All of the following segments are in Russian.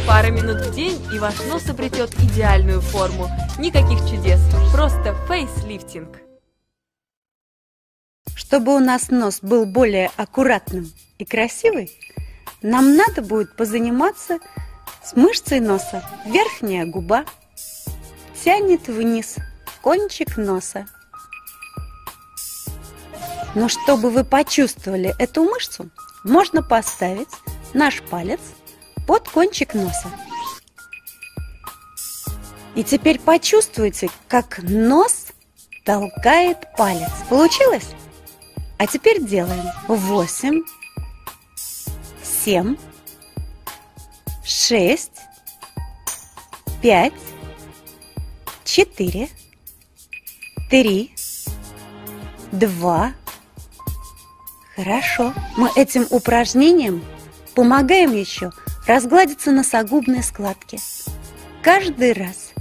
Пара минут в день, и ваш нос обретет идеальную форму. Никаких чудес, просто фейслифтинг. Чтобы у нас нос был более аккуратным и красивый, нам надо будет позаниматься с мышцей носа. Верхняя губа тянет вниз кончик носа. Но чтобы вы почувствовали эту мышцу, можно поставить наш палец под кончик носа. И теперь почувствуйте, как нос толкает палец. Получилось? А теперь делаем 8, 7, 6, 5, 4, 3, 2. Хорошо. Мы этим упражнением помогаем еще разгладиться носогубной складке. Каждый раз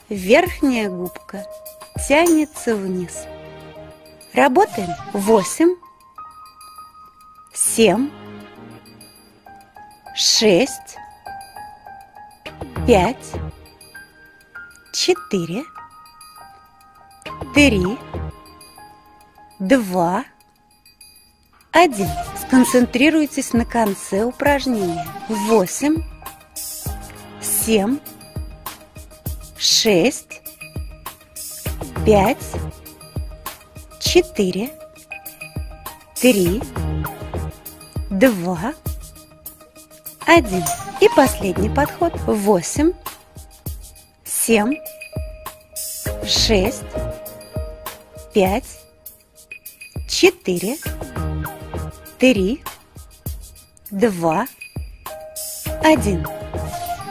верхняя губка тянется вниз. Работаем. 8, 7, 6, 5, 4, 3, 2, 1. Сконцентрируйтесь на конце упражнения. 8, 7, 6, 5, 4, 3, 2, 1. И последний подход. 8, 7, 6, 5, 4, 3, 2, 1.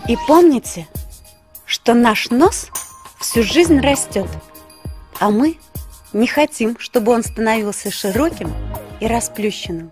И помните, что наш нос всю жизнь растет, а мы не хотим, чтобы он становился широким и расплющенным.